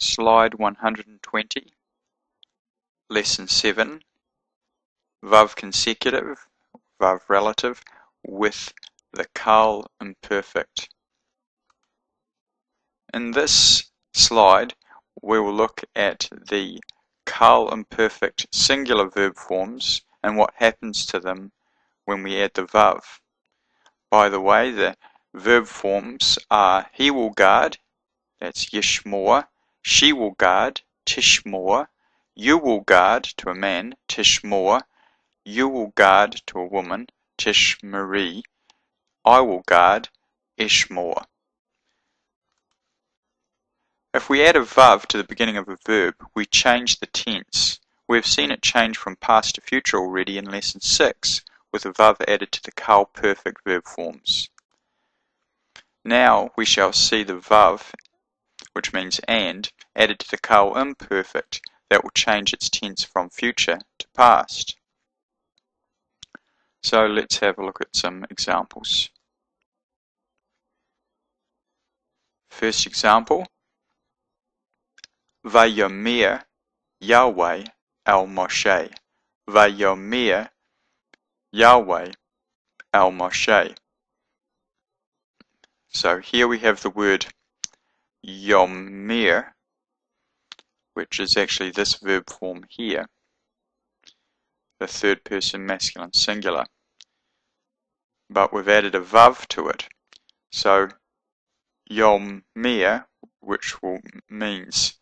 Slide 120, Lesson 7, Vav consecutive, Vav relative, with the Qal Imperfect. In this slide, we will look at the Qal Imperfect singular verb forms and what happens to them when we add the Vav. By the way, the verb forms are he will guard, that's yishmor, she will guard, tishmor, you will guard to a man, tishmor, you will guard to a woman, tishmari, I will guard, ishmor. If we add a vav to the beginning of a verb, we change the tense. We've seen it change from past to future already in Lesson 6, with a vav added to the Qal Perfect verb forms. Now we shall see the vav, which means and, added to the Qal Imperfect, that will change its tense from future to past. So let's have a look at some examples. First example, Vayomer Yahweh el Moshe. Vayomer Yahweh el Moshe. So here we have the word Yomer, which is actually this verb form here, the third person masculine singular. But we've added a vav to it. So Yomer, which means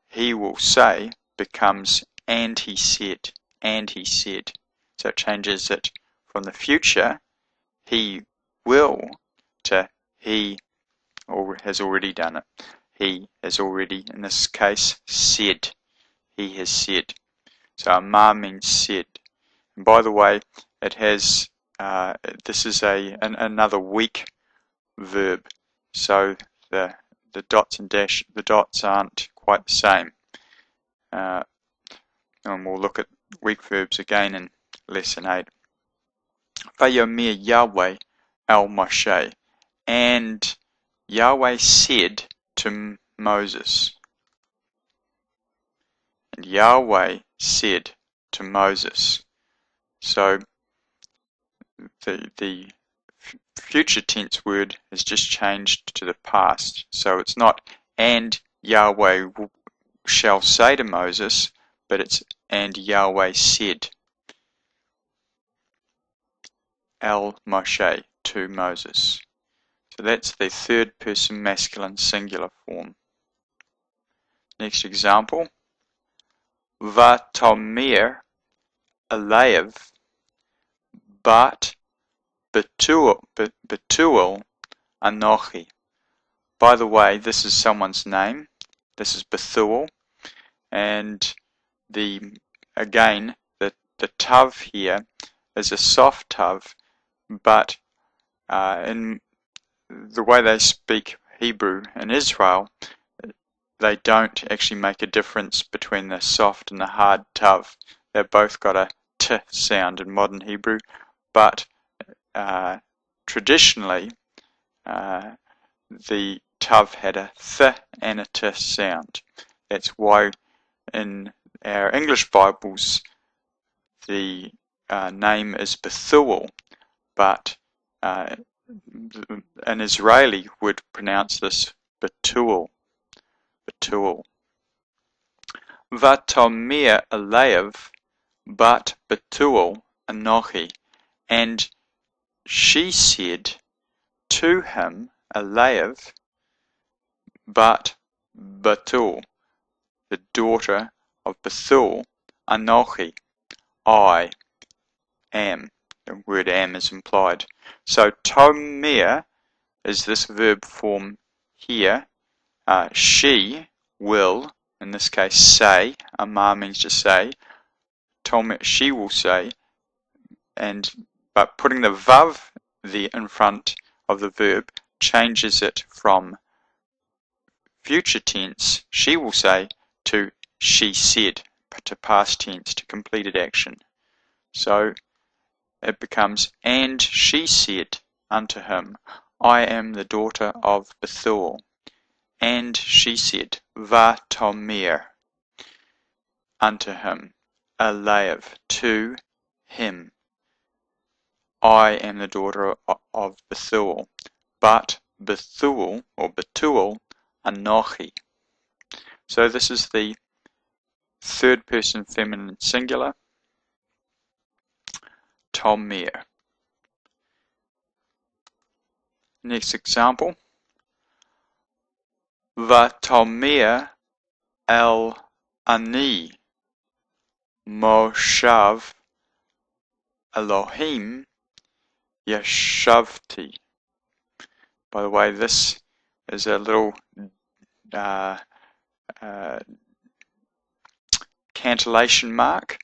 he will say, becomes and he said, and he said. So it changes it from the future, he will, to he has already done it. He has already, in this case, said. He has said. So amar means said. And by the way, it has, this is another weak verb. So the dots and dash, the dots aren't quite the same. And we'll look at weak verbs again in Lesson 8. Vayomer Yahweh el Moshe. And Yahweh said to Moses. And Yahweh said to Moses. So the future tense word has just changed to the past. So it's not and Yahweh shall say to Moses, but it's and Yahweh said el Moshe, to Moses. So that's the third person masculine singular form. Next example, Vatomer Alev Bat Betuel Anochi. By the way, this is someone's name. This is Bethuel, and again the tav here is a soft tav, but in the way they speak Hebrew in Israel, they don't actually make a difference between the soft and the hard tav. They've both got a t sound in modern Hebrew, but traditionally the tav had a th and a t sound. That's why in our English Bibles the name is Bethuel, but an Israeli would pronounce this Betuel. Betuel. Vatomer Alev bat Betuel Anochi. And she said to him, Alev, but Betuel, the daughter of Bethuel, Anochi, I am. The word am is implied. So tomer is this verb form here. She will, in this case, say. Amar means to say. Tomer, she will say. But putting the vav in front of the verb changes it from future tense, she will say, to she said, to past tense, to completed action. So it becomes, and she said unto him, I am the daughter of Bethuel. And she said, Vatomir, unto him. Alev, to him. I am the daughter of Bethuel. But Bethuel, or Betuel, Anochi. So this is the third person feminine singular, Tomir. Next example. Vatomir el ani Moshav Elohim Yeshavti. By the way, this is a little cantillation mark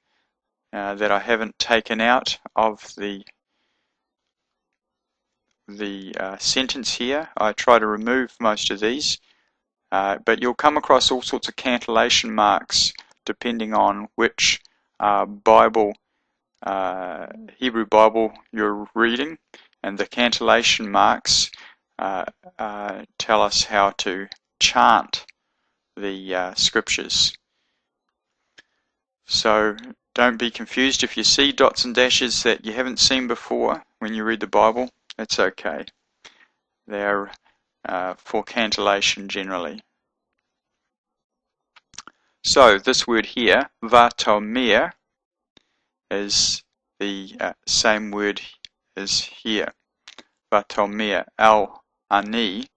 that I haven't taken out of the sentence here. I try to remove most of these, but you'll come across all sorts of cantillation marks depending on which Bible, Hebrew Bible you're reading, and the cantillation marks tell us how to chant the scriptures. So don't be confused if you see dots and dashes that you haven't seen before when you read the Bible. It's okay. They're for cantillation generally. So this word here, vatomir, is the same word as here. Vatomir el ani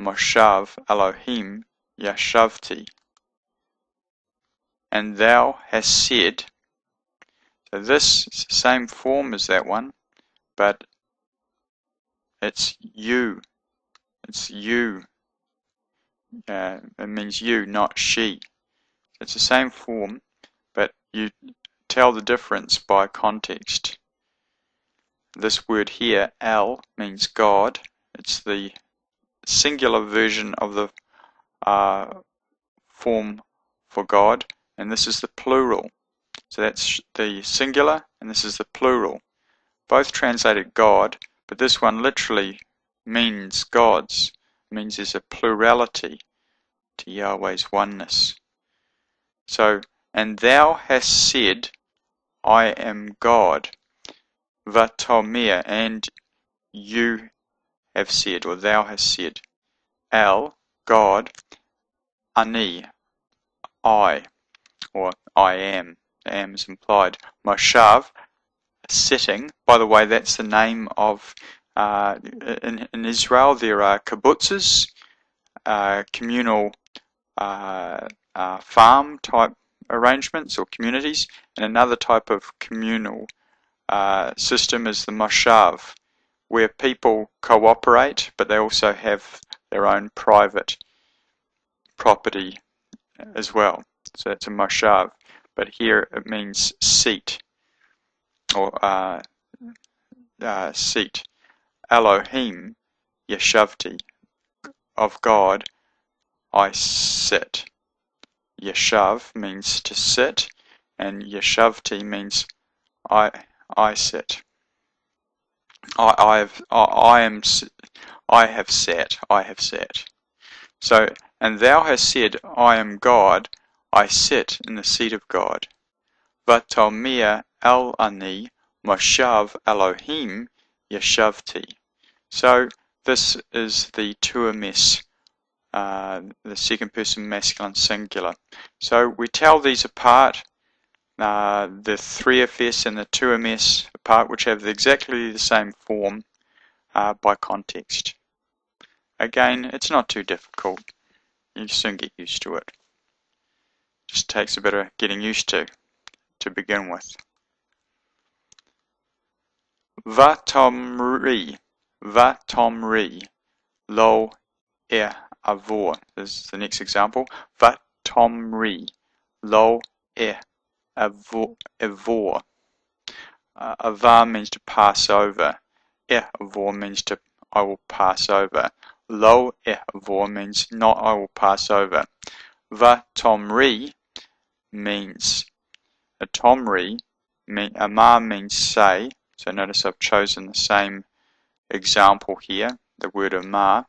Moshav Elohim Yashavti. And thou hast said, so this is the same form as that one, but it's you. It's you. It means you, not she. It's the same form, but you tell the difference by context. This word here, El, means God. It's the singular version of the form for God, and this is the plural. So that's the singular, and this is the plural. Both translated God, but this one literally means gods. It means there's a plurality to Yahweh's oneness. So, and thou hast said, I am God. Vatomir, and you have said, or thou hast said. El, God. Ani, I, or I am. The am is implied. Moshav, sitting. By the way, that's the name of, in Israel, there are kibbutzes, communal farm type arrangements or communities, and another type of communal system is the moshav, where people cooperate, but they also have their own private property as well. So it's a moshav, but here it means seat, or seat. Elohim Yeshavti, of God I sit. Yeshav means to sit, and Yeshavti means I sit. I have sat. So, and thou hast said, I am God, I sit in the seat of God. Vatomir el ani Moshav Elohim Yeshavti. So this is the tuames, the second person masculine singular. So we tell these apart, the 3fs and the 2ms apart, which have exactly the same form, by context. Again, it's not too difficult. You soon get used to it. Just takes a bit of getting used to begin with. Vatomri, lo avor. This is the next example. Vatomri, lo avor. Avar means to pass over. Avor means to I will pass over. Lo avor means not I will pass over. Vatomri means atomri. Amar means say. So notice I've chosen the same example here, the word amar,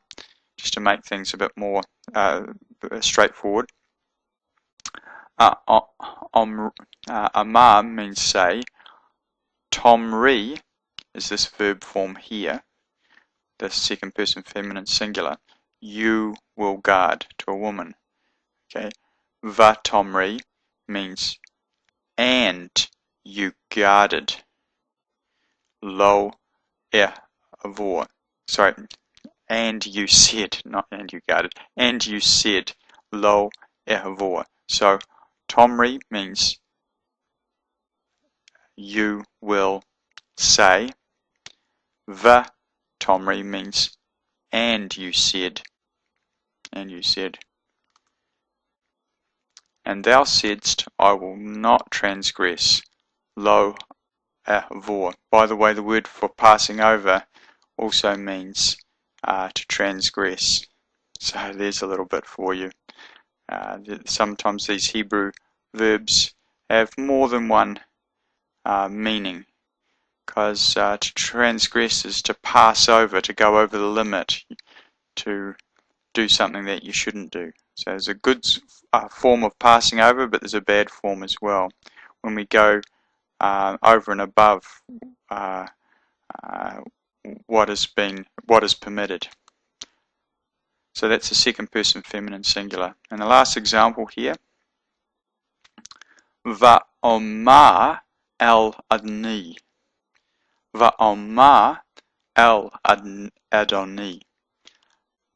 just to make things a bit more straightforward. Amar means say. Tomri is this verb form here, the second person feminine singular. You will guard, to a woman. Okay. Va tomri means and you guarded. Lo avor. Sorry, and you said, not and you guarded, and you said, lo avor. So, tomri means you will say. Va tomri means and you said. And you said. And thou saidst, I will not transgress. Lo avor. By the way, the word for passing over also means to transgress. So there's a little bit for you. Sometimes these Hebrew verbs have more than one meaning, because to transgress is to pass over, to go over the limit, to do something that you shouldn't do. So there's a good form of passing over, but there's a bad form as well. When we go over and above what is permitted. So that's the second person feminine singular. And the last example here, Va'omar el-adni. Va'omar el-adoni.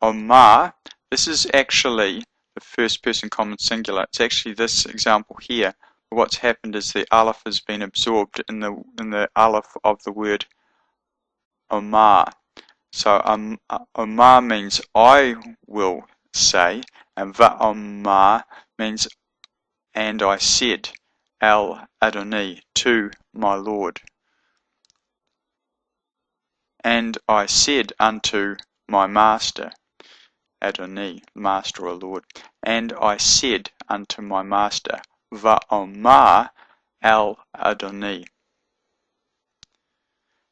Omar, this is actually the first person common singular. It's actually this example here. What's happened is the aleph has been absorbed in the aleph of the word Omar. So Omar means I will say, and Va'omar means and I said, El Adoni, to my Lord. And I said unto my master, Adoni, master or Lord. And I said unto my master, Va'omar El Adoni.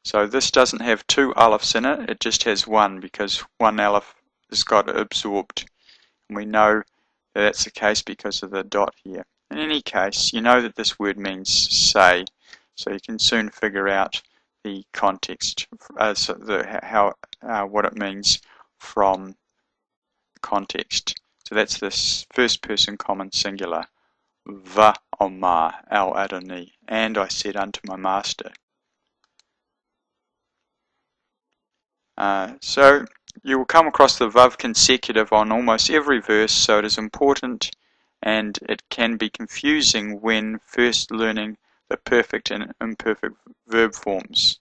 So this doesn't have two alephs in it, it just has one, because one aleph has got absorbed. And we know that that's the case because of the dot here. In any case, you know that this word means say, so you can soon figure out the context, what it means from context. So that's this first person common singular, Va'omar el Adoni, and I said unto my master. So you will come across the Vav consecutive on almost every verse, so it is important, and it can be confusing when first learning the perfect and imperfect verb forms.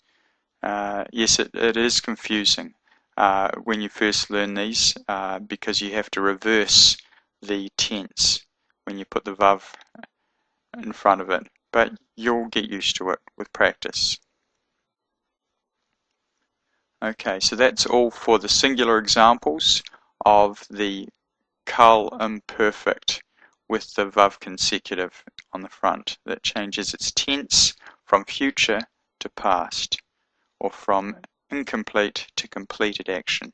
Yes, it is confusing when you first learn these because you have to reverse the tense when you put the Vav in front of it, but you'll get used to it with practice. Okay, so that's all for the singular examples of the Qal Imperfect with the Vav consecutive on the front that changes its tense from future to past, or from incomplete to completed action.